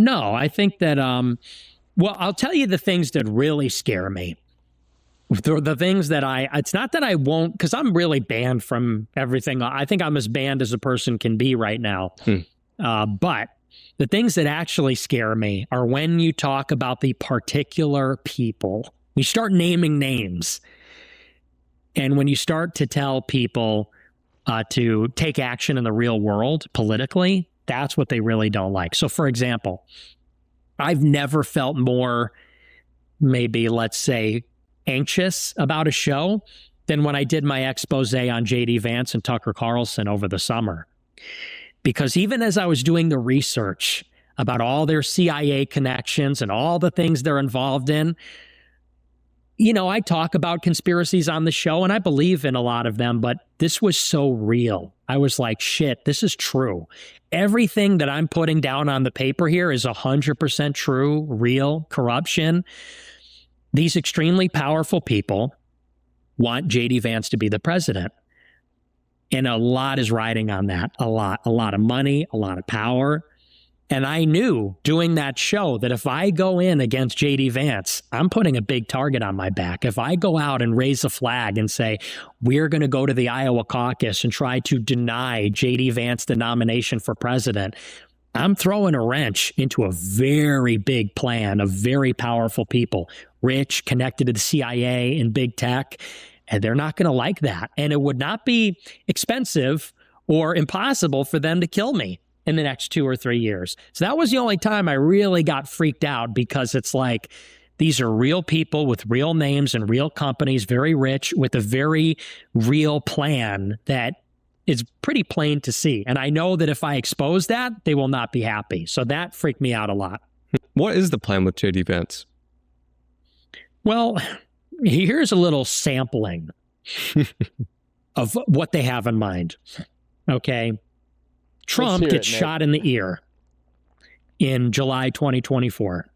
No, I think that, well, I'll tell you the things that really scare me. The things that it's not that I won't, because I'm really banned from everything. I think I'm as banned as a person can be right now. But the things that actually scare me are when you talk about the particular people. You start naming names. And when you start to tell people to take action in the real world politically, that's what they really don't like. So, for example, I've never felt more, maybe, let's say, anxious about a show than when I did my expose on J.D. Vance and Tucker Carlson over the summer. Because even as I was doing the research about all their CIA connections and all the things they're involved in, you know, I talk about conspiracies on the show and I believe in a lot of them, but this was so real. I was like, shit, this is true. Everything that I'm putting down on the paper here is 100% true, real, corruption. These extremely powerful people want J.D. Vance to be the president. And a lot is riding on that. A lot of money, a lot of power. And I knew doing that show that if I go in against J.D. Vance, I'm putting a big target on my back. If I go out and raise a flag and say, we're going to go to the Iowa caucus and try to deny J.D. Vance the nomination for president, I'm throwing a wrench into a very big plan of very powerful people, rich, connected to the CIA and big tech, and they're not going to like that. And it would not be expensive or impossible for them to kill me in the next 2 or 3 years. So that was the only time I really got freaked out, because it's like, these are real people with real names and real companies, very rich, with a very real plan that is pretty plain to see. And I know that if I expose that, they will not be happy. So that freaked me out a lot. What is the plan with J.D. Vance? Well, here's a little sampling of what they have in mind. Okay. Trump gets shot in the ear in July 2024.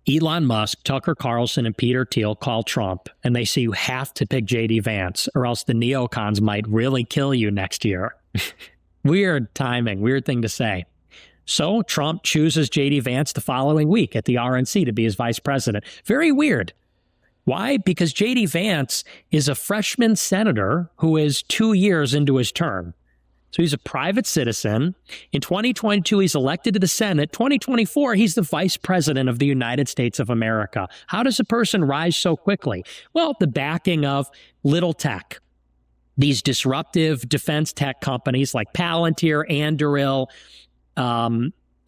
Elon Musk, Tucker Carlson, and Peter Thiel call Trump, and they say you have to pick J.D. Vance or else the neocons might really kill you next year. Weird timing, weird thing to say. So Trump chooses J.D. Vance the following week at the RNC to be his vice president. Very weird. Why? Because J.D. Vance is a freshman senator who is 2 years into his term. So he's a private citizen. In 2022, he's elected to the Senate. 2024, he's the vice president of the United States of America. How does a person rise so quickly? Well, the backing of little tech. These disruptive defense tech companies like Palantir, Anduril,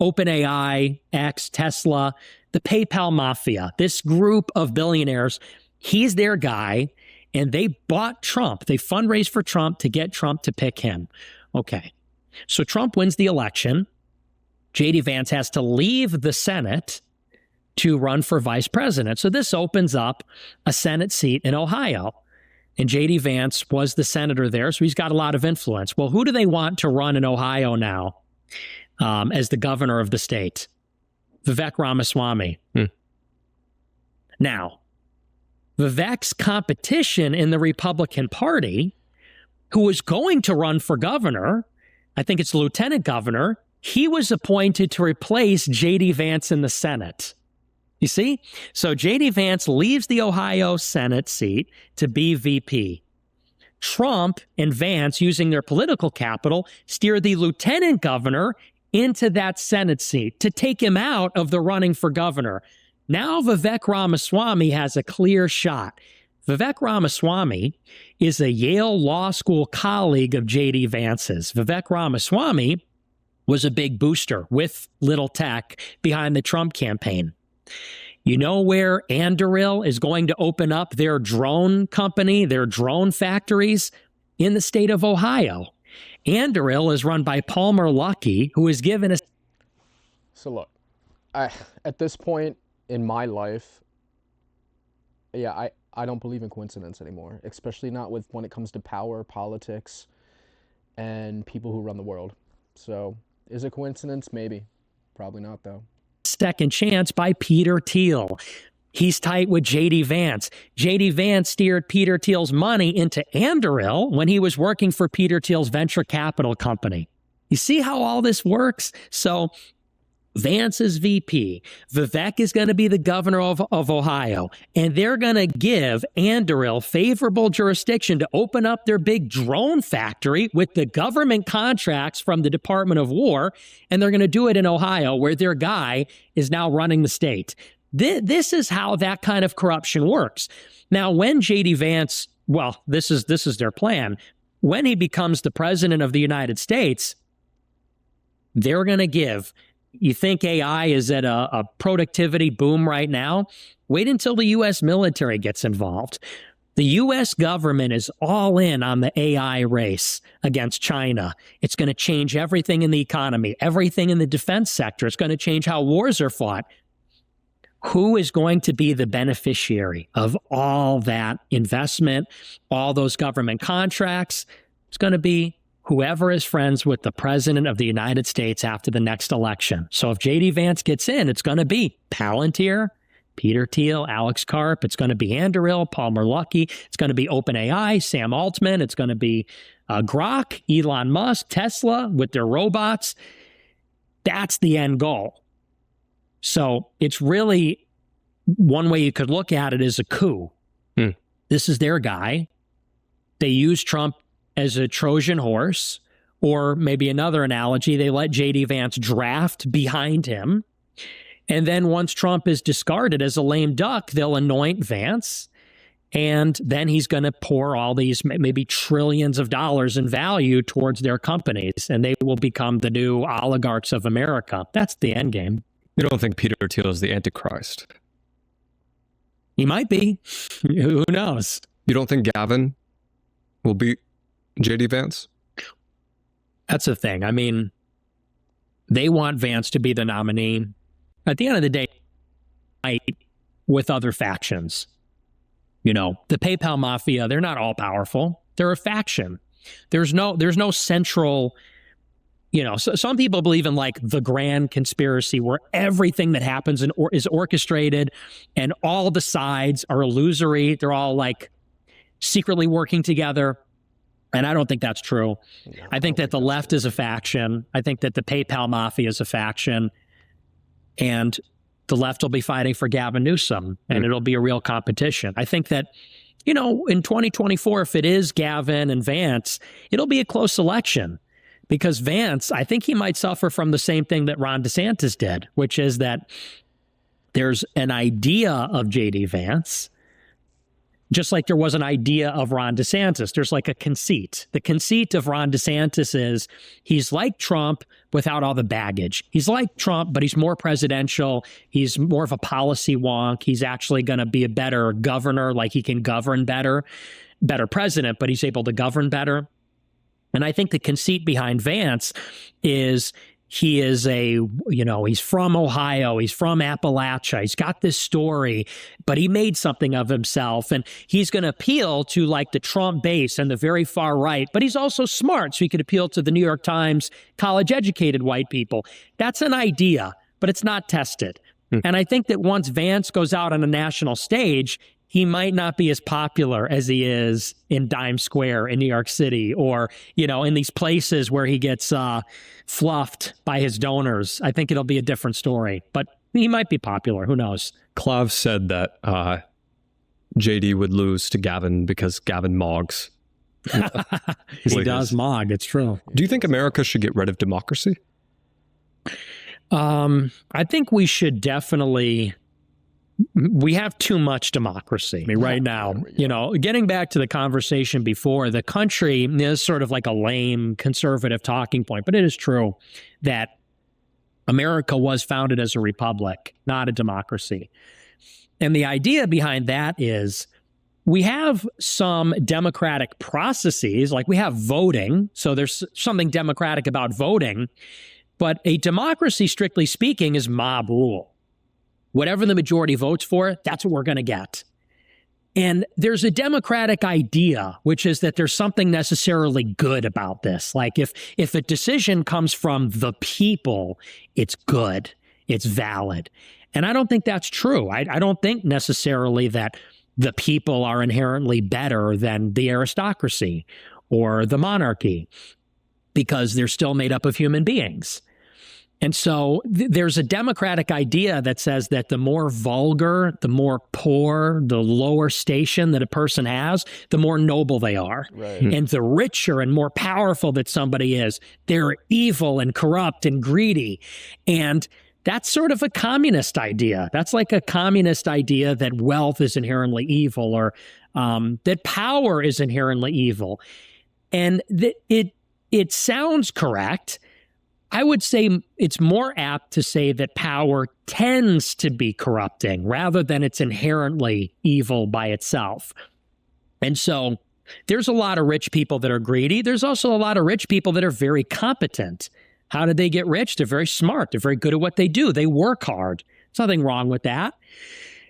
OpenAI, X, Tesla, the PayPal mafia, this group of billionaires, he's their guy, and they bought Trump. They fundraised for Trump to get Trump to pick him. Okay, so Trump wins the election. J.D. Vance has to leave the Senate to run for vice president. So this opens up a Senate seat in Ohio. And J.D. Vance was the senator there, so he's got a lot of influence. Well, who do they want to run in Ohio now as the governor of the state? Vivek Ramaswamy. Now, Vivek's competition in the Republican Party, who was going to run for governor, I think it's lieutenant governor, he was appointed to replace J.D. Vance in the Senate. You see? So J.D. Vance leaves the Ohio Senate seat to be VP. Trump and Vance, using their political capital, steer the lieutenant governor into that Senate seat to take him out of the running for governor. Now Vivek Ramaswamy has a clear shot. Vivek Ramaswamy is a Yale Law School colleague of J.D. Vance's. Vivek Ramaswamy was a big booster with little tech behind the Trump campaign. You know where Anduril is going to open up their drone company, their drone factories? In the state of Ohio. Anduril is run by Palmer Luckey, who is given a... So look, at this point in my life, I don't believe in coincidence anymore, especially not when it comes to power, politics, and people who run the world. So, is it coincidence? Maybe. Probably not, though. Second chance by Peter Thiel. He's tight with J.D. Vance. J.D. Vance steered Peter Thiel's money into Anduril when he was working for Peter Thiel's venture capital company. You see how all this works? So, Vance is VP. Vivek is going to be the governor of Ohio. And they're going to give Anduril favorable jurisdiction to open up their big drone factory with the government contracts from the Department of War. And they're going to do it in Ohio, where their guy is now running the state. This is how that kind of corruption works. Now, when J.D. Vance, well, this is their plan. When he becomes the president of the United States, they're going to give... You think AI is at a productivity boom right now? Wait until the U.S. military gets involved. The U.S. government is all in on the AI race against China. It's going to change everything in the economy, everything in the defense sector. It's going to change how wars are fought. Who is going to be the beneficiary of all that investment, all those government contracts? It's going to be whoever is friends with the president of the United States after the next election. So if J.D. Vance gets in, it's going to be Palantir, Peter Thiel, Alex Karp. It's going to be Anduril, Palmer Luckey. It's going to be OpenAI, Sam Altman. It's going to be Grok, Elon Musk, Tesla with their robots. That's the end goal. So it's really, one way you could look at it is a coup. This is their guy. They use Trump as a Trojan horse, or maybe another analogy, they let J.D. Vance draft behind him. And then once Trump is discarded as a lame duck, they'll anoint Vance. And then he's going to pour all these maybe trillions of dollars in value towards their companies, and they will become the new oligarchs of America. That's the end game. You don't think Peter Thiel is the Antichrist? He might be. Who knows? You don't think Gavin will beat J.D. Vance? That's the thing. I mean, they want Vance to be the nominee. At the end of the day, with other factions. You know, the PayPal mafia, they're not all powerful. They're a faction. There's no central, you know, so some people believe in like the grand conspiracy where everything that happens is orchestrated and all the sides are illusory. They're all like secretly working together. And I don't think that's true. No, I think that the left is a faction. I think that the PayPal mafia is a faction. And the left will be fighting for Gavin Newsom, and it'll be a real competition. I think that, you know, in 2024, if it is Gavin and Vance, it'll be a close election. Because Vance, I think he might suffer from the same thing that Ron DeSantis did, which is that there's an idea of J.D. Vance, just like there was an idea of Ron DeSantis. There's like a conceit. The conceit of Ron DeSantis is he's like Trump without all the baggage. He's like Trump, but he's more presidential. He's more of a policy wonk. He's actually going to be a better governor, like he can govern better president, but he's able to govern better. And I think the conceit behind Vance is he is he's from Ohio, he's from Appalachia, he's got this story, but he made something of himself, and he's going to appeal to like the Trump base and the very far right, but he's also smart, so he could appeal to the New York Times college-educated white people. That's an idea, but it's not tested. And I think that once Vance goes out on a national stage, he might not be as popular as he is in Dime Square in New York City, or, you know, in these places where he gets fluffed by his donors. I think it'll be a different story, but he might be popular. Who knows? Klav said that JD would lose to Gavin because Gavin mogs. He does mog. It's true. Do you think America should get rid of democracy? I think we should definitely. We have too much democracy right now. You know, getting back to the conversation before, the country is sort of like a lame conservative talking point, but it is true that America was founded as a republic, not a democracy. And the idea behind that is we have some democratic processes, like we have voting. So there's something democratic about voting, but a democracy, strictly speaking, is mob rule. Whatever the majority votes for, that's what we're going to get. And there's a democratic idea, which is that there's something necessarily good about this. Like if a decision comes from the people, it's good, it's valid. And I don't think that's true. I don't think necessarily that the people are inherently better than the aristocracy or the monarchy, because they're still made up of human beings. And so there's a democratic idea that says that the more vulgar, the more poor, the lower station that a person has, the more noble they are. Right. And the richer and more powerful that somebody is, they're evil and corrupt and greedy. And that's sort of a communist idea. That's like a communist idea that wealth is inherently evil, or that power is inherently evil. And it sounds correct. I would say it's more apt to say that power tends to be corrupting rather than it's inherently evil by itself. And so there's a lot of rich people that are greedy. There's also a lot of rich people that are very competent. How did they get rich? They're very smart. They're very good at what they do. They work hard. There's nothing wrong with that.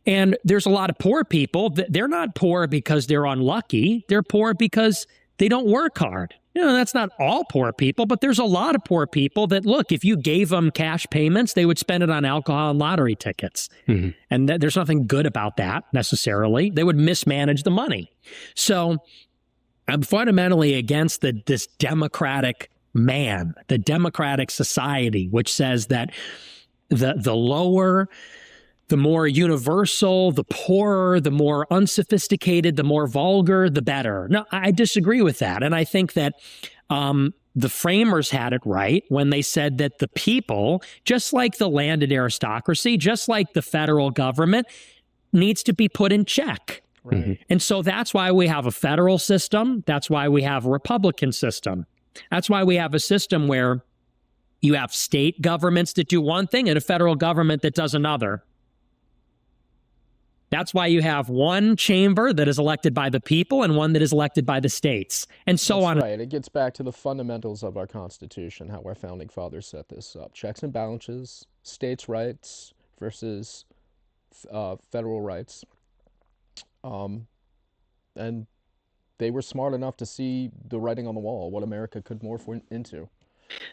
And there's a lot of poor people. They're not poor because they're unlucky. They're poor because they don't work hard. You know, that's not all poor people, but there's a lot of poor people that, look, if you gave them cash payments, they would spend it on alcohol and lottery tickets. Mm-hmm. And there's nothing good about that necessarily. They would mismanage the money. So I'm fundamentally against this democratic man, the democratic society, which says that the lower, the more universal, the poorer, the more unsophisticated, the more vulgar, the better. No, I disagree with that. And I think that the framers had it right when they said that the people, just like the landed aristocracy, just like the federal government, needs to be put in check. Right. Mm-hmm. And so that's why we have a federal system. That's why we have a Republican system. That's why we have a system where you have state governments that do one thing and a federal government that does another. That's why you have one chamber that is elected by the people and one that is elected by the states, and so on. Right. It gets back to the fundamentals of our Constitution, how our founding fathers set this up. Checks and balances, states' rights versus federal rights. And they were smart enough to see the writing on the wall, what America could morph into.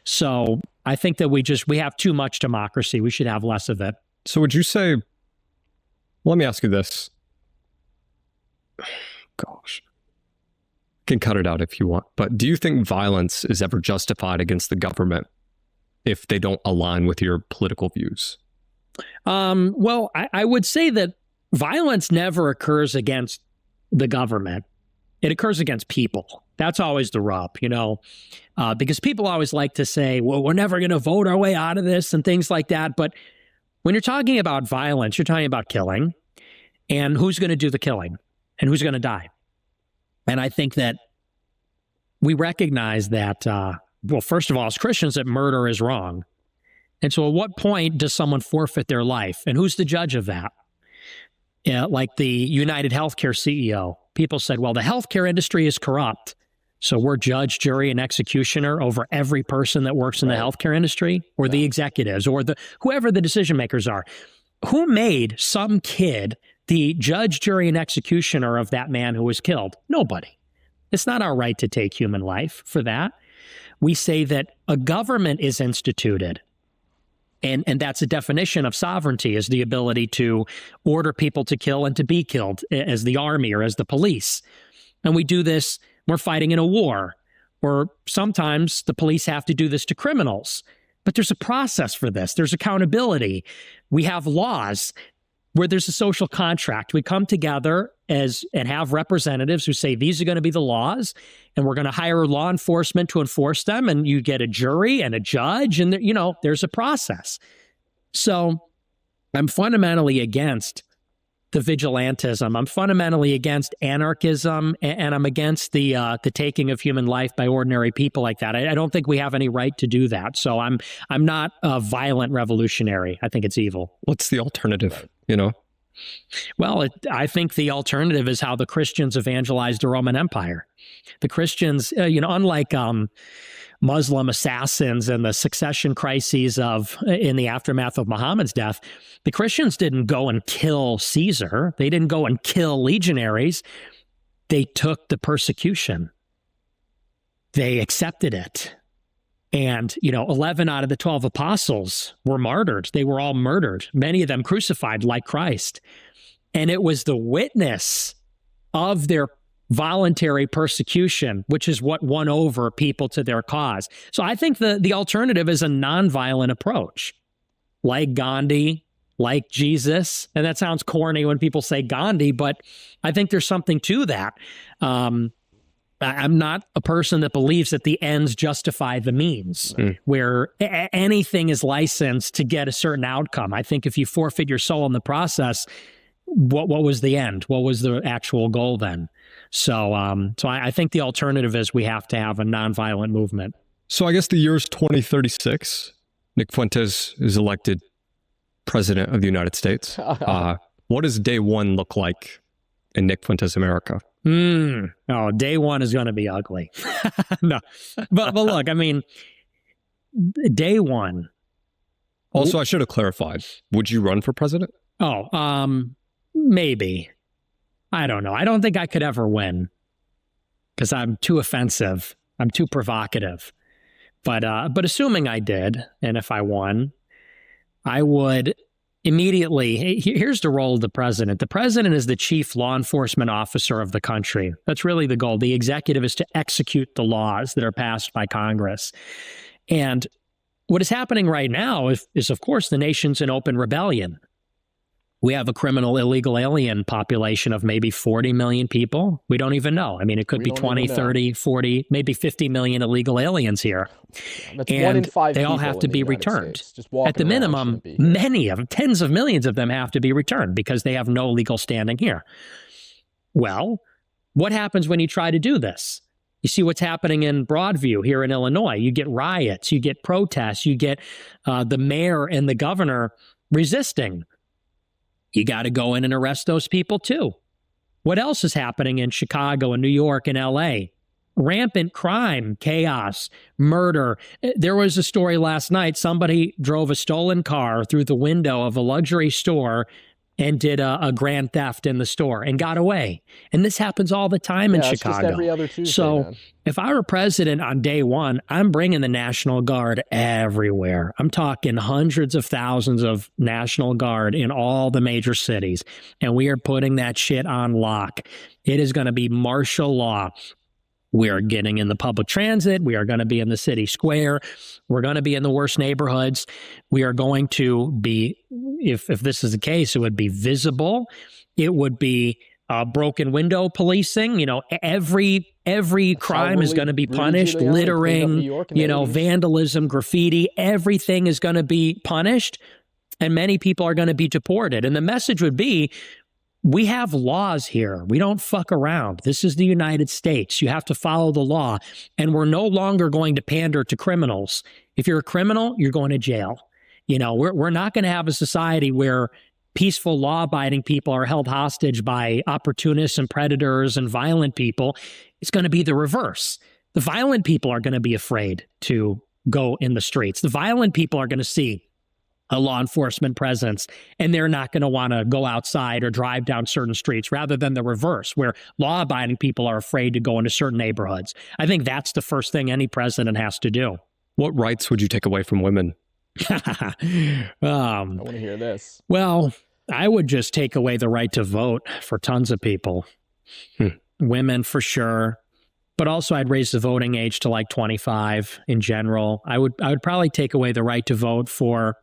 So I think that we have too much democracy. We should have less of it. So would you say, let me ask you this. Gosh. Can cut it out if you want. But do you think violence is ever justified against the government if they don't align with your political views? Well, I would say that violence never occurs against the government. It occurs against people. That's always the rub, because people always like to say, well, we're never going to vote our way out of this and things like that. But when you're talking about violence, you're talking about killing, and who's going to do the killing and who's going to die. And I think that we recognize that, well, first of all, as Christians, that murder is wrong. And so at what point does someone forfeit their life? And who's the judge of that? Like the United Healthcare CEO, people said, well, the healthcare industry is corrupt. So we're judge, jury, and executioner over every person that works in the healthcare industry, or the executives, or whoever the decision makers are. Who made some kid the judge, jury, and executioner of that man who was killed? Nobody. It's not our right to take human life for that. We say that a government is instituted. And that's a definition of sovereignty, is the ability to order people to kill and to be killed, as the army or as the police. And we do this, we're fighting in a war, or sometimes the police have to do this to criminals. But there's a process for this. There's accountability. We have laws where there's a social contract. We come together and have representatives who say, these are going to be the laws, and we're going to hire law enforcement to enforce them, and you get a jury and a judge, and there's a process. So I'm fundamentally against the vigilantism. I'm fundamentally against anarchism, and I'm against the taking of human life by ordinary people like that. I don't think we have any right to do that. So I'm not a violent revolutionary. I think it's evil. What's the alternative, Well, I think the alternative is how the Christians evangelized the Roman Empire. The Christians, unlike Muslim assassins and the succession crises in the aftermath of Muhammad's death, the Christians didn't go and kill Caesar. They didn't go and kill legionaries. They took the persecution. They accepted it. And, 11 out of the 12 apostles were martyred. They were all murdered, many of them crucified like Christ. And it was the witness of their voluntary persecution, which is what won over people to their cause. So I think the alternative is a nonviolent approach, like Gandhi, like Jesus. And that sounds corny when people say Gandhi, but I think there's something to that. I'm not a person that believes that the ends justify the means, where anything is licensed to get a certain outcome. I think if you forfeit your soul in the process, what was the end? What was the actual goal then? So I think the alternative is we have to have a nonviolent movement. So I guess the year is 2036. Nick Fuentes is elected president of the United States. What does day one look like in Nick Fuentes America? Oh, day one is going to be ugly. No, but look, I mean, day one. Also, I should have clarified. Would you run for president? Maybe. I don't know. I don't think I could ever win because I'm too offensive. I'm too provocative. But assuming I did, and if I won, I would immediately, here's the role of the president. The president is the chief law enforcement officer of the country. That's really the goal. The executive is to execute the laws that are passed by Congress. And what is happening right now is of course, the nation's in open rebellion. We have a criminal illegal alien population of maybe 40 million people. We don't even know. I mean, it could be 20, 30, 40, maybe 50 million illegal aliens here. That's and 1 in 5 they all people have in to the be United returned. States. Just walking At the around minimum, shouldn't be here. many of them, tens of millions of them have to be returned because they have no legal standing here. Well, what happens when you try to do this? You see what's happening in Broadview here in Illinois. You get riots, you get protests, you get the mayor and the governor resisting. You got to go in and arrest those people too. What else is happening in Chicago and New York and LA? Rampant crime, chaos, murder. There was a story last night. Somebody drove a stolen car through the window of a luxury store and did a grand theft in the store and got away. And this happens all the time in Chicago. Just every other Tuesday, so man. If I were president on day one, I'm bringing the National Guard everywhere. I'm talking hundreds of thousands of National Guard in all the major cities. And we are putting that shit on lock. It is going to be martial law. We are getting in the public transit. We are going to be in the city square. We're going to be in the worst neighborhoods. We are going to be, if this is the case, it would be visible. It would be broken window policing. You know, every crime is going to be punished. Littering, vandalism, graffiti, everything is going to be punished. And many people are going to be deported. And the message would be, we have laws here. We don't fuck around. This is the United States. You have to follow the law. And we're no longer going to pander to criminals. If you're a criminal, you're going to jail. You know, we're not going to have a society where peaceful, law-abiding people are held hostage by opportunists and predators and violent people. It's going to be the reverse. The violent people are going to be afraid to go in the streets. The violent people are going to see a law enforcement presence, and they're not going to want to go outside or drive down certain streets, rather than the reverse, where law-abiding people are afraid to go into certain neighborhoods. I think that's the first thing any president has to do. What rights would you take away from women? I want to hear this. Well, I would just take away the right to vote for tons of people. Women for sure. But also I'd raise the voting age to like 25 in general. I would probably take away the right to vote for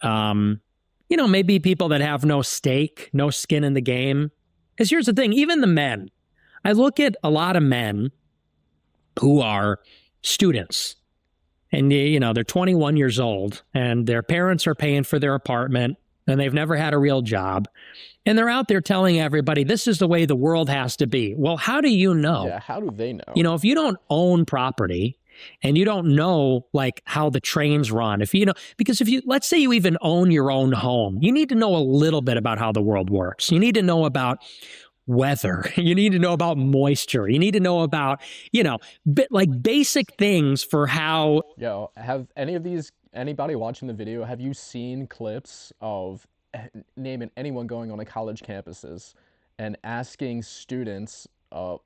maybe people that have no stake, no skin in the game. Because here's the thing, even the men, I look at a lot of men who are students and, they're 21 years old and their parents are paying for their apartment and they've never had a real job. And they're out there telling everybody, this is the way the world has to be. Well, how do you know? Yeah, how do they know? If you don't own property, and you don't know like how the trains run, because let's say you even own your own home, you need to know a little bit about how the world works. You need to know about weather. You need to know about moisture. You need to know about, basic things for how. Yo, have anybody watching the video, have you seen clips of naming anyone going on a college campuses and asking students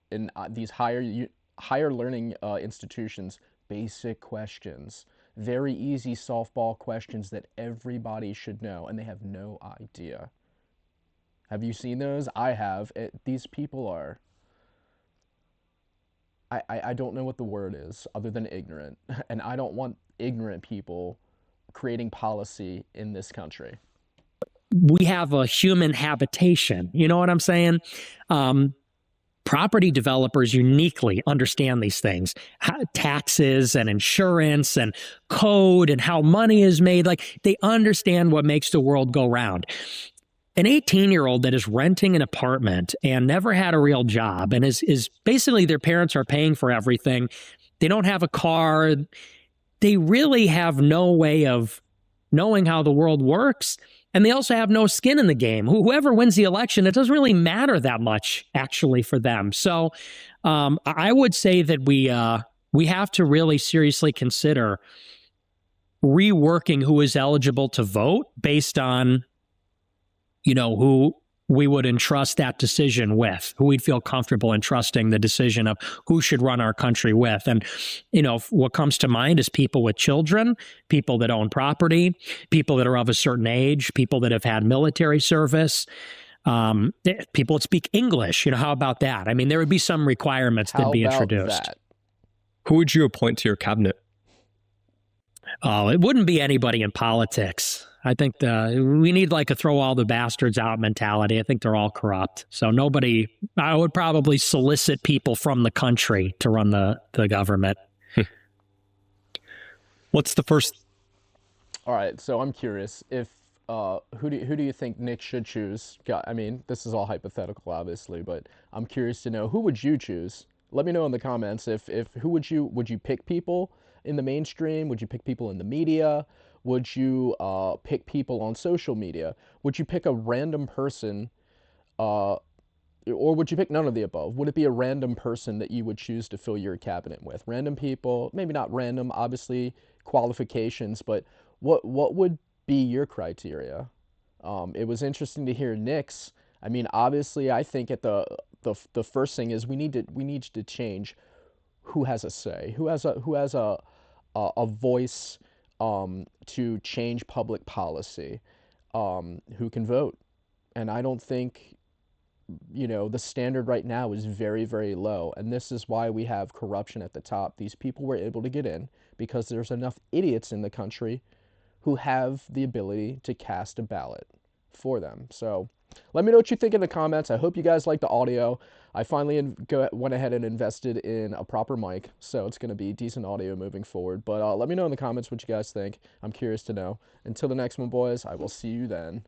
in these higher learning institutions basic questions, very easy softball questions that everybody should know, and they have no idea? Have you seen those? I have. These people are I don't know what the word is other than ignorant, and I don't want ignorant people creating policy in this country. We have a human habitation. You know what I'm saying? Property developers uniquely understand these things, taxes and insurance and code and how money is made. Like, they understand what makes the world go round. An 18-year-old that is renting an apartment and never had a real job and is basically, their parents are paying for everything. They don't have a car. They really have no way of knowing how the world works. And they also have no skin in the game. Whoever wins the election, it doesn't really matter that much, actually, for them. So I would say that we have to really seriously consider reworking who is eligible to vote based on, who we would entrust that decision with, who we'd feel comfortable entrusting the decision of who should run our country with. And, what comes to mind is people with children, people that own property, people that are of a certain age, people that have had military service, people that speak English. How about that? I mean, there would be some requirements that'd be introduced. That? Who would you appoint to your cabinet? Oh, it wouldn't be anybody in politics. I think we need like a throw all the bastards out mentality. I think they're all corrupt. So I would probably solicit people from the country to run the government. What's the first? All right, so I'm curious if who do you think Nick should choose? I mean, this is all hypothetical, obviously, but I'm curious to know, who would you choose? Let me know in the comments if who would you pick people in the mainstream? Would you pick people in the media? Would you pick people on social media? Would you pick a random person, or would you pick none of the above? Would it be a random person that you would choose to fill your cabinet with? Random people, maybe not random, obviously qualifications, but what would be your criteria? It was interesting to hear Nick's. I mean, obviously, I think at the first thing is we need to change who has a say, who has a voice to change public policy, who can vote. And I don't think, the standard right now is very, very low. And this is why we have corruption at the top. These people were able to get in because there's enough idiots in the country who have the ability to cast a ballot for them. So let me know what you think in the comments. I hope you guys like the audio. I finally went ahead and invested in a proper mic, so it's going to be decent audio moving forward. But let me know in the comments what you guys think. I'm curious to know. Until the next one, boys, I will see you then.